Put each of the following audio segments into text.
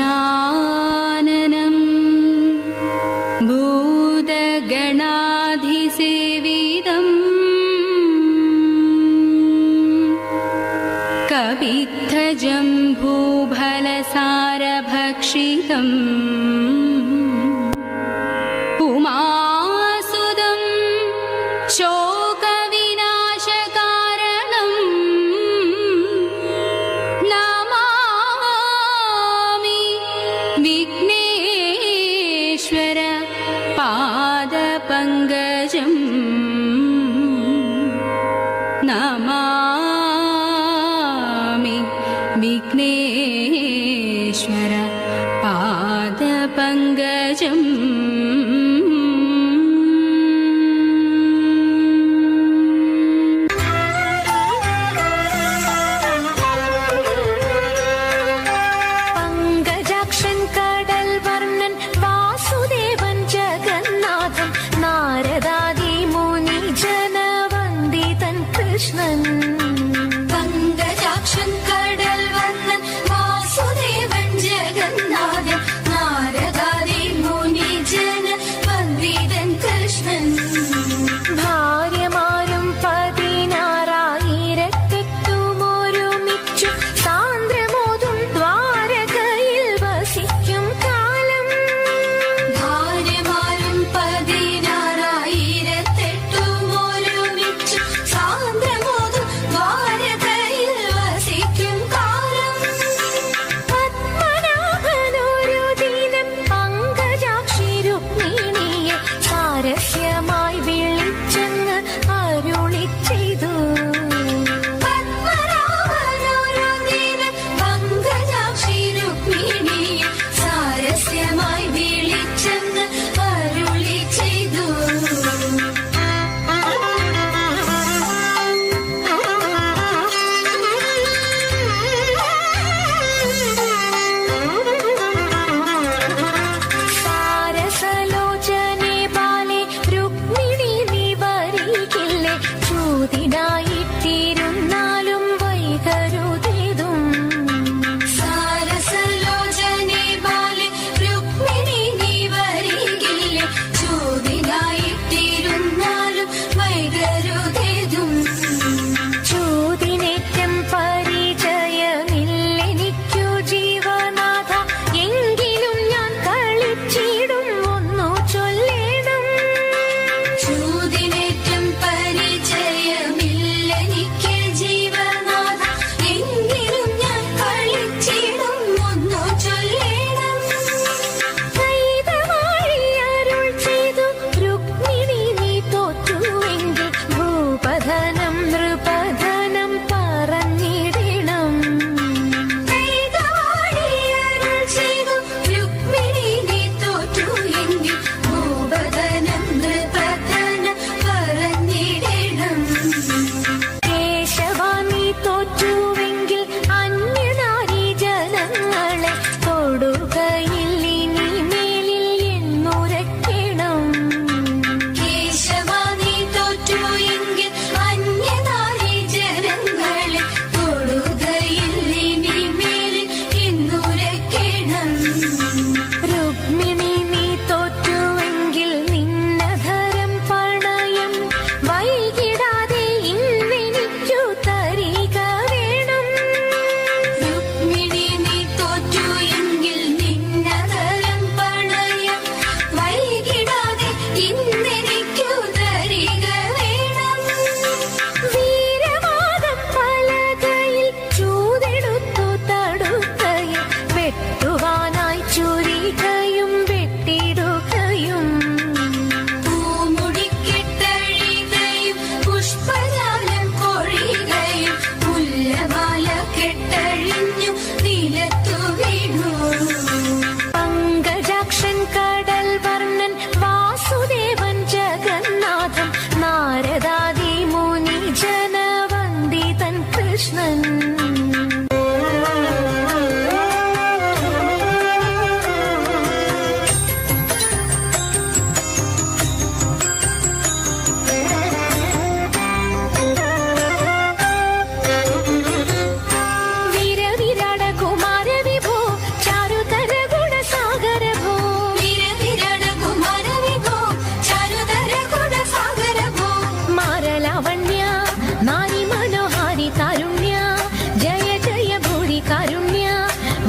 ഗജാനനം ഭൂതഗണാധിസേവിതം കപിത്ഥജംഭൂഫലസാരഭക്ഷിതം ഉമാസുതം ശോകവിനാശകാരണം നമാമി വിഘ്നേശ്വര പാദപങ്കജം നമാമി വിഘ്നേശ്വര പാദപങ്കജം പങ്കജാക്ഷൻ കടൽ വർണ്ണൻ വാസുദേവൻ ജഗന്നാഥൻ നാരദാദി മുനി ജനവന്ദിതൻ കൃഷ്ണൻ പങ്കജാക്ഷൻ കടൽ വർണ്ണൻ വാസുദേവൻ ജഗന്നാഥൻ നാരദാദി മുനി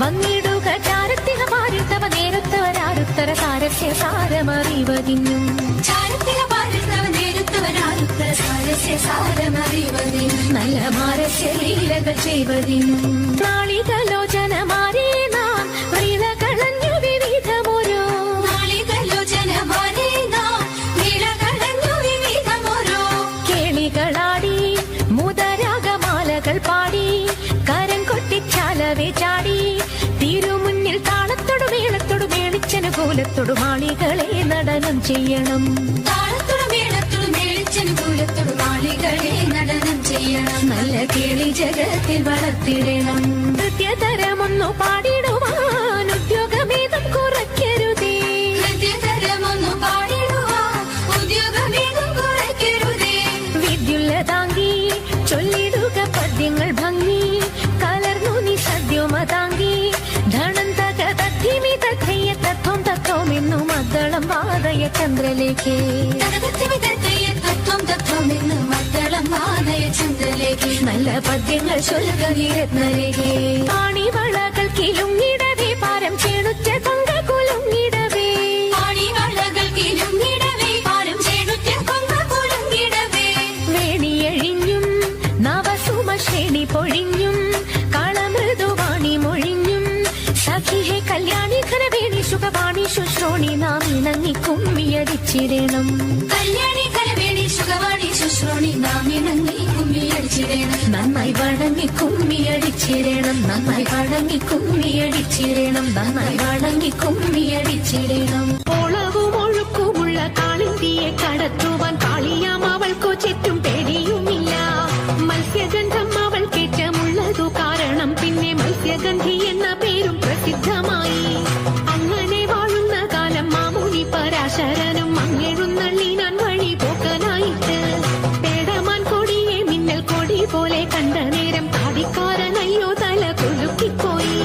വന്നിടുക ചാരത്തിക പാരിൽ തവ നേരത്തവരാരുത്തര സാരസ്യ സാരമറിവതിന്നും നല്ല മാരസ്യ ലീലകൾ ചെയ്വതിനും നാളികലോചനമാരേ നാം വ്രീളകളഞ്ഞു വിവിധമൊരു കേളികളാടി മുതരാഗമാലകൾ പാടി കരം കൊട്ടിച്ചാലവേ ചാടി തിരുമുന്നിൽ താളത്തോടു മേളത്തോടു മേളിച്ചനുകൂലത്തോടു മാളികളെ നടനം ചെയ്യണം നല്ല കേളി ജഗത്തിൽ വളർത്തിടണം നൃത്യതരമൊന്നു പാടിടുവാൻ ഉദ്യോഗമേതം കുറയ്ക്കരുതേ വിദ്യുല്ലതാങ്കി ചൊല്ലിടുക പദ്യങ്ങൾ ഭംഗി കലർന്നു നീ സദ്യമതാങ്കി ധനം തകതത്തിമി തഥയ്യ തത്വം തത്വമെന്നു മദ്ദളം വാദയ ചന്ദ്രലേക്ക് നല്ല പദ്യങ്ങൾ ചൊല്ലുകരത്നരേ പാണിവളകൾ കിലുങ്ങിടവേ പാരം ചേണുറ്റ കൊങ്ക കുലുങ്ങിടവേ വേണിയഴിഞ്ഞും നവസുമശ്രേണി പൊഴിഞ്ഞും കളമൃദുവാണി മൊഴിഞ്ഞും സഖിഹെ കല്യാണി ഖരവേണി സുഖവാണി ശുശ്രോണി നാം ഇണങ്ങി കുമ്മിയടിച്ചിടണം നന്നായി വഴങ്ങി കുമ്മിയടിച്ചിടണം നന്നായി വഴങ്ങി കുമ്മിയടിച്ചിടണം നന്നായി വഴങ്ങി കുമ്മിയടിച്ചിടണം ഓളവും ഒഴുക്കുമുള്ള കാളിന്തിയെ കടത്തുവാൻ കാളിയാം അവൾക്കു ചുറ്റും പേടിയുമില്ല മത്സ്യഗന്ധം അവൾ കേറ്റമുള്ളതു കാരണം പിന്നെ മത്സ്യഗന്ധി എന്ന പേരും പ്രസിദ്ധമായി അങ്ങനെ വാഴുന്ന കാലം മാമുനി പരാശരനും മങ്ങെഴുന്നള്ളിനാൻ വഴി പോക്കനായിട്ട് പോലെ കണ്ട നേരം പാടിക്കാരനയ്യോ തല കൊലുക്കിപ്പോയി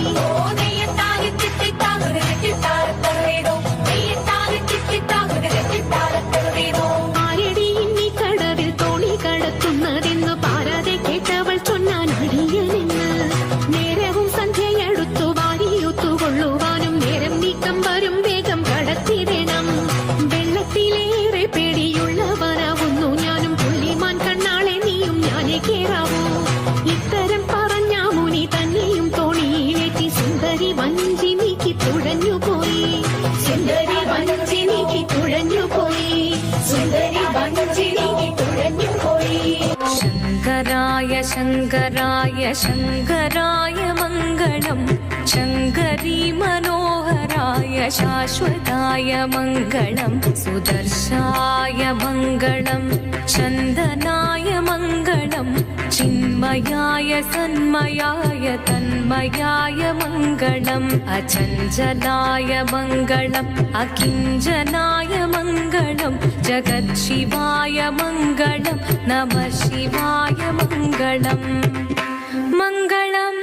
ആരടി ഇനി കടവിൽ തോണി കടത്തുന്നതെന്ന് പാരാതെ കേട്ടവൾ ചൊന്നാൻ അടിയനെന്ന് നേരവും സന്ധ്യയെടുത്തു വാരിയൊത്തുകൊള്ളുവാനും നേരം നീക്കം വരും വേഗം കടത്തിടണം വെള്ളത്തിലേറെ പേടിയുള്ളവനാവുന്നു ഞാനും പുള്ളിമാൻ കണ്ണാളെ നീയും ഞാനേ കേറാവൂ ഇത്തരം പറഞ്ഞ മുനി തന്നെയും തോണിയിലേറ്റി സുന്ദരി വഞ്ചി നീക്കി തുഴഞ്ഞുപോയി സുന്ദരി വഞ്ചി നീക്കി തുഴഞ്ഞുപോയി സുന്ദരി വഞ്ചി നീക്കി തുഴഞ്ഞുപോയി ശങ്കരായ ശങ്കരായ ശങ്കരായ മംഗളം ശങ്കരീ മനോഹരായ ശാശ്വതായ മംഗളം സുദർശായ മംഗളം ചന്ദനായ മംഗളം ചിന്മയായ സന്മയായ തന്മയായ മംഗളം അചഞ്ചലായ മംഗളം അകിഞ്ചനായ മംഗളം ജഗത്ശിവായ മംഗളം നമഃ ശിവായ മംഗളം മംഗളം